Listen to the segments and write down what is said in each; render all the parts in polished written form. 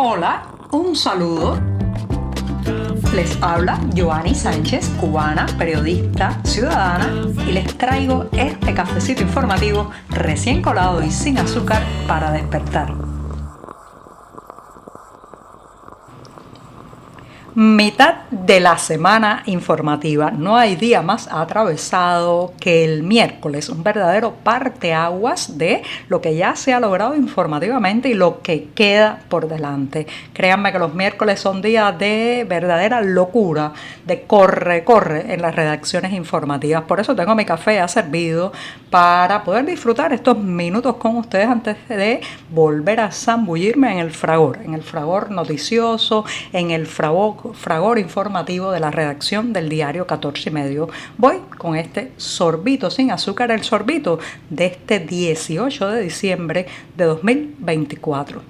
Hola, un saludo. Les habla Joanny Sánchez, cubana, periodista, ciudadana, y les traigo este cafecito informativo recién colado y sin azúcar para despertar. Mitad de la semana informativa. No hay día más atravesado que el miércoles, un verdadero parteaguas de lo que ya se ha logrado informativamente y lo que queda por delante. Créanme que los miércoles son días de verdadera locura, de corre en las redacciones informativas. Por eso tengo mi café ya servido para poder disfrutar estos minutos con ustedes antes de volver a zambullirme en el fragor noticioso, en el fragor informativo de la redacción del diario 14 y medio. Voy con este sorbito sin azúcar, el sorbito de este 18 de diciembre de 2024.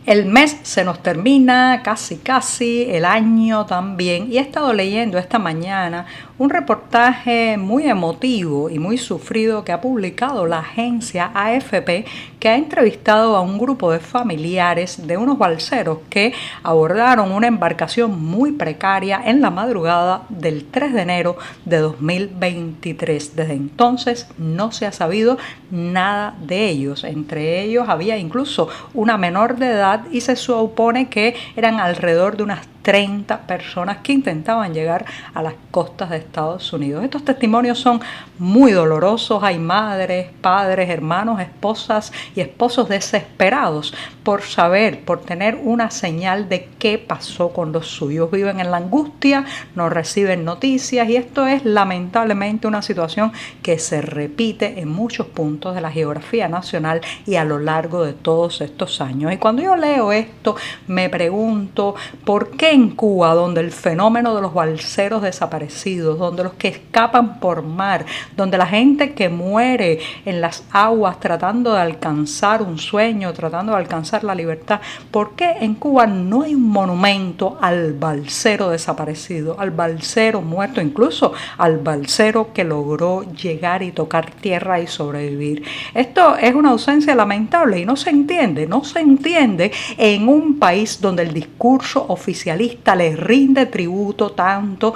El mes se nos termina, casi, el año también, y he estado leyendo esta mañana un reportaje muy emotivo y muy sufrido que ha publicado la agencia AFP, que ha entrevistado a un grupo de familiares de unos balseros que abordaron una embarcación muy precaria en la madrugada del 3 de enero de 2023. Desde entonces no se ha sabido nada de ellos. Entre ellos había incluso una menor de edad y se supone que eran alrededor de unas 30 personas que intentaban llegar a las costas de Estados Unidos. Estos testimonios son muy dolorosos. Hay madres, padres, hermanos, esposas y esposos desesperados por saber, por tener una señal de qué pasó con los suyos. Viven en la angustia, no reciben noticias, y esto es lamentablemente una situación que se repite en muchos puntos de la geografía nacional y a lo largo de todos estos años. Y cuando yo leo esto, me pregunto por qué en Cuba, donde el fenómeno de los balseros desaparecidos, donde los que escapan por mar, donde la gente que muere en las aguas tratando de alcanzar un sueño, tratando de alcanzar la libertad, ¿por qué en Cuba no hay un monumento al balsero desaparecido, al balsero muerto, incluso al balsero que logró llegar y tocar tierra y sobrevivir? Esto es una ausencia lamentable y no se entiende en un país donde el discurso oficialista les rinde tributo tanto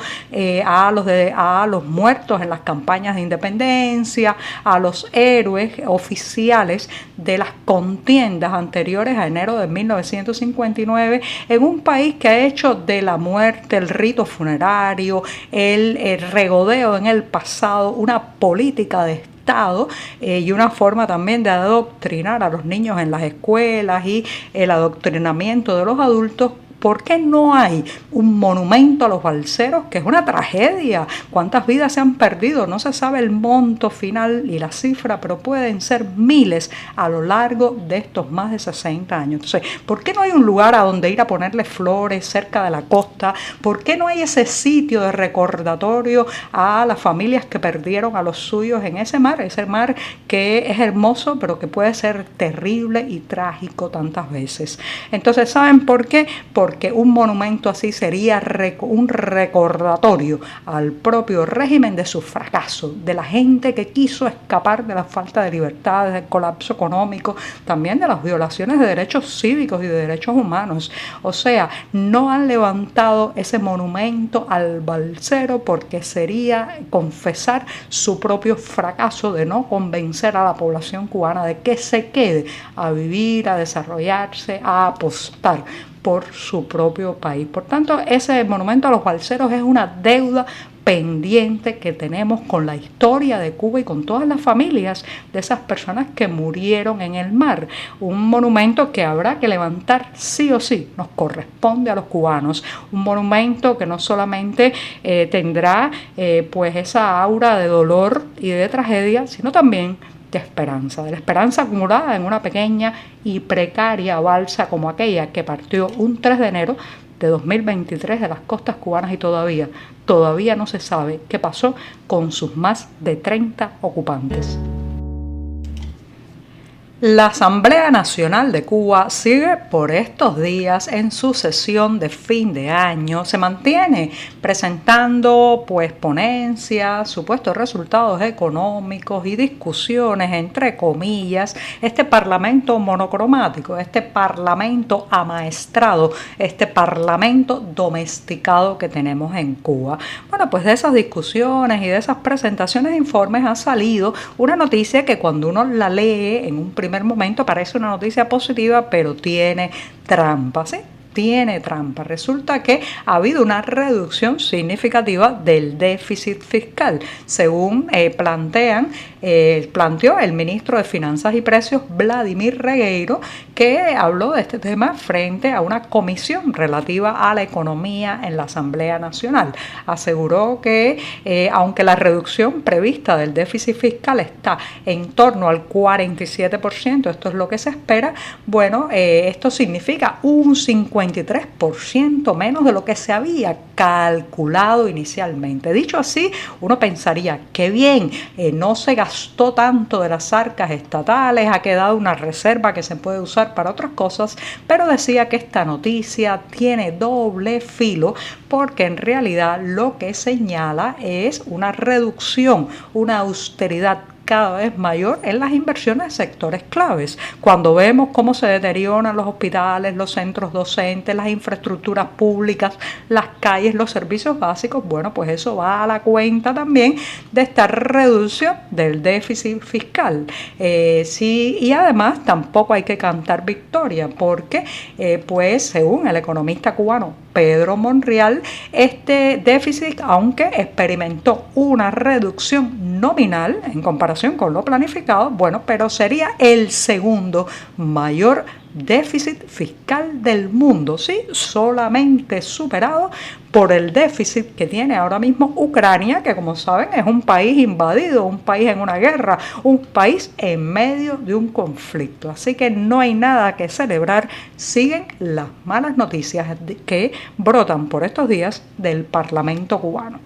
a los muertos en las campañas de independencia, a los héroes oficiales de las contiendas anteriores a enero de 1959, en un país que ha hecho de la muerte, el rito funerario, el regodeo en el pasado, una política de Estado y una forma también de adoctrinar a los niños en las escuelas y el adoctrinamiento de los adultos. ¿Por qué no hay un monumento a los balseros? Que es una tragedia. ¿Cuántas vidas se han perdido? No se sabe el monto final y la cifra, pero pueden ser miles a lo largo de estos más de 60 años. Entonces, ¿por qué no hay un lugar a donde ir a ponerle flores cerca de la costa? ¿Por qué no hay ese sitio de recordatorio a las familias que perdieron a los suyos en ese mar que es hermoso, pero que puede ser terrible y trágico tantas veces? Entonces, ¿saben por qué? Porque un monumento así sería un recordatorio al propio régimen de su fracaso, de la gente que quiso escapar de la falta de libertades, del colapso económico, también de las violaciones de derechos cívicos y de derechos humanos. O sea, no han levantado ese monumento al balsero porque sería confesar su propio fracaso de no convencer a la población cubana de que se quede a vivir, a desarrollarse, a apostar por su propio país. Por tanto, ese monumento a los balseros es una deuda pendiente que tenemos con la historia de Cuba y con todas las familias de esas personas que murieron en el mar. Un monumento que habrá que levantar sí o sí, nos corresponde a los cubanos. Un monumento que no solamente tendrá pues esa aura de dolor y de tragedia, sino también de la esperanza acumulada en una pequeña y precaria balsa como aquella que partió un 3 de enero de 2023 de las costas cubanas y todavía no se sabe qué pasó con sus más de 30 ocupantes. La Asamblea Nacional de Cuba sigue por estos días en su sesión de fin de año. Se mantiene presentando pues ponencias, supuestos resultados económicos y discusiones entre comillas. Este parlamento monocromático, este parlamento amaestrado, este parlamento domesticado que tenemos en Cuba. Bueno, pues de esas discusiones y de esas presentaciones de informes ha salido una noticia que cuando uno la lee en un primer momento parece una noticia positiva, pero tiene trampa, ¿sí? Tiene trampa. Resulta que ha habido una reducción significativa del déficit fiscal, según planteó el ministro de Finanzas y Precios, Vladimir Regueiro, que habló de este tema frente a una comisión relativa a la economía en la Asamblea Nacional. Aseguró que aunque la reducción prevista del déficit fiscal está en torno al 47%, esto es lo que se espera, bueno, esto significa un 53% menos de lo que se había calculado inicialmente. Dicho así, uno pensaría que bien, no se gastó tanto de las arcas estatales, ha quedado una reserva que se puede usar para otras cosas, pero decía que esta noticia tiene doble filo porque en realidad lo que señala es una reducción, una austeridad cada vez mayor en las inversiones de sectores claves. Cuando vemos cómo se deterioran los hospitales, los centros docentes, las infraestructuras públicas, las calles, los servicios básicos, bueno, pues eso va a la cuenta también de esta reducción del déficit fiscal. Sí, y además tampoco hay que cantar victoria porque, pues según el economista cubano Pedro Monreal, este déficit, aunque experimentó una reducción nominal en comparación con lo planificado, bueno, pero sería el segundo mayor déficit fiscal del mundo, ¿sí? Solamente superado por el déficit que tiene ahora mismo Ucrania, que como saben es un país invadido, un país en una guerra, un país en medio de un conflicto. Así que no hay nada que celebrar, siguen las malas noticias que brotan por estos días del Parlamento cubano.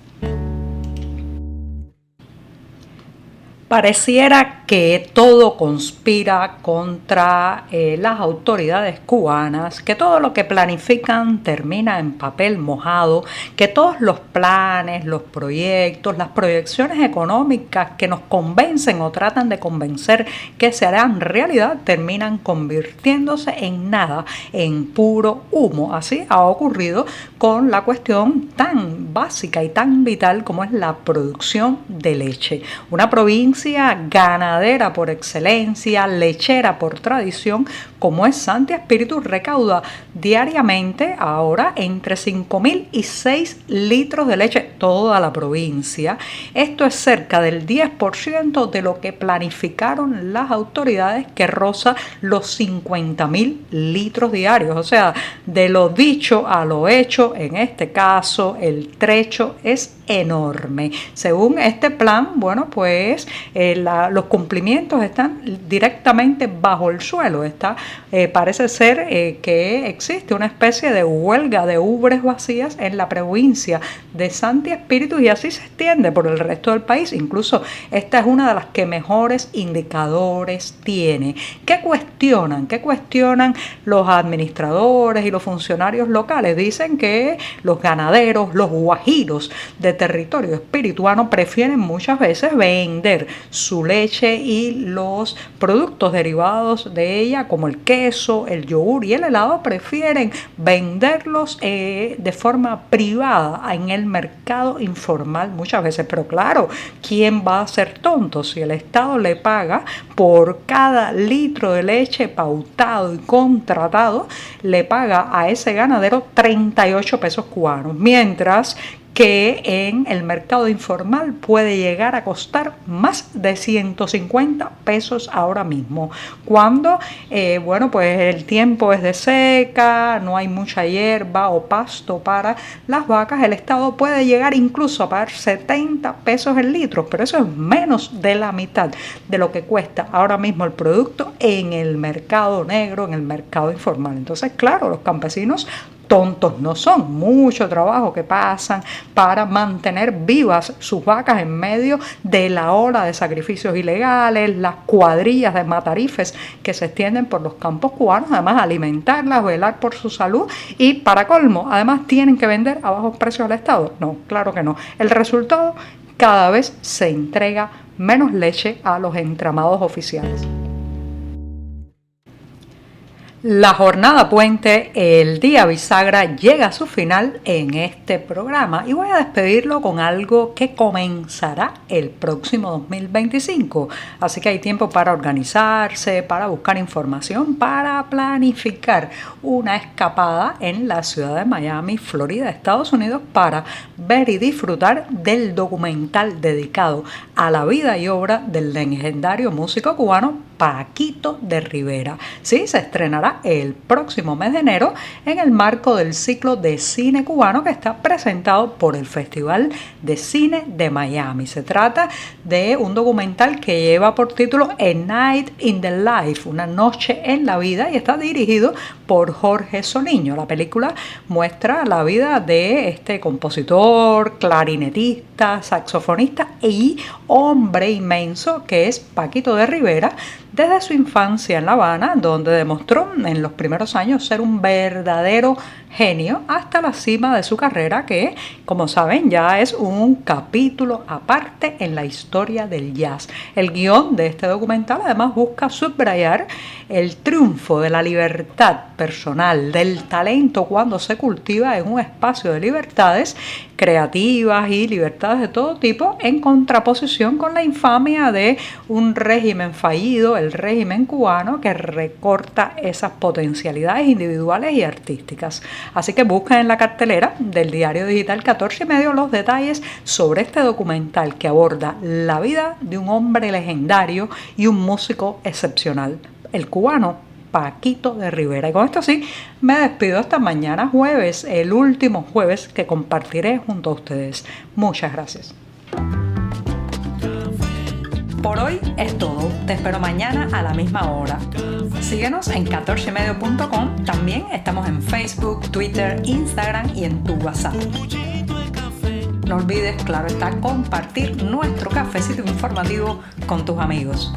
Pareciera que todo conspira contra las autoridades cubanas, que todo lo que planifican termina en papel mojado, que todos los planes, los proyectos, las proyecciones económicas que nos convencen o tratan de convencer que se harán realidad terminan convirtiéndose en nada, en puro humo. Así ha ocurrido con la cuestión tan básica y tan vital como es la producción de leche. Una provincia ganadera por excelencia, lechera por tradición, como es Santi Espíritu, recauda diariamente ahora entre 5.000 y 6 litros de leche toda la provincia. Esto es cerca del 10% de lo que planificaron las autoridades, que roza los 50.000 litros diarios. O sea, de lo dicho a lo hecho, en este caso el trecho es enorme. Según este plan, bueno, pues los cumplimientos están directamente bajo el suelo. Parece ser que existe una especie de huelga de ubres vacías en la provincia de Santi Espíritu y así se extiende por el resto del país. Incluso esta es una de las que mejores indicadores tiene. ¿Qué cuestionan? ¿Qué cuestionan los administradores y los funcionarios locales? Dicen que los ganaderos, los guajiros de territorio espirituano prefieren muchas veces vender su leche y los productos derivados de ella, como el queso, el yogur y el helado, prefieren venderlos de forma privada en el mercado informal muchas veces. Pero claro, ¿quién va a ser tonto si el Estado le paga por cada litro de leche pautado y contratado, le paga a ese ganadero 38 pesos cubanos, mientras que en el mercado informal puede llegar a costar más de 150 pesos ahora mismo? Cuando, bueno, pues el tiempo es de seca, no hay mucha hierba o pasto para las vacas, el Estado puede llegar incluso a pagar 70 pesos el litro, pero eso es menos de la mitad de lo que cuesta ahora mismo el producto en el mercado negro, en el mercado informal. Entonces, claro, los campesinos tontos no son, mucho trabajo que pasan para mantener vivas sus vacas en medio de la ola de sacrificios ilegales, las cuadrillas de matarifes que se extienden por los campos cubanos, además alimentarlas, velar por su salud y para colmo, además tienen que vender a bajos precios al Estado. No, claro que no. El resultado, cada vez se entrega menos leche a los entramados oficiales. La jornada puente, el día bisagra, llega a su final en este programa y voy a despedirlo con algo que comenzará el próximo 2025. Así que hay tiempo para organizarse, para buscar información, para planificar una escapada en la ciudad de Miami, Florida, Estados Unidos, para ver y disfrutar del documental dedicado a la vida y obra del legendario músico cubano Paquito de Rivera. Sí, se estrenará el próximo mes de enero en el marco del ciclo de cine cubano que está presentado por el Festival de Cine de Miami. Se trata de un documental que lleva por título A Night in the Life, una noche en la vida, y está dirigido por Jorge Soliño. La película muestra la vida de este compositor, clarinetista, saxofonista y hombre inmenso que es Paquito de Rivera, desde su infancia en La Habana, donde demostró en los primeros años ser un verdadero genio, hasta la cima de su carrera, que, como saben, ya es un capítulo aparte en la historia del jazz. El guión de este documental además busca subrayar el triunfo de la libertad personal, del talento cuando se cultiva en un espacio de libertades creativas y libertades de todo tipo, en contraposición con la infamia de un régimen fallido, el régimen cubano, que recorta esas potencialidades individuales y artísticas. Así que busquen en la cartelera del diario digital 14 y medio los detalles sobre este documental que aborda la vida de un hombre legendario y un músico excepcional, el cubano Paquito de Rivera. Y con esto sí, me despido hasta mañana jueves, el último jueves que compartiré junto a ustedes. Muchas gracias. Por hoy es todo. Te espero mañana a la misma hora. Síguenos en 14ymedio.com. También estamos en Facebook, Twitter, Instagram y en tu WhatsApp. No olvides, claro está, compartir nuestro cafecito informativo con tus amigos.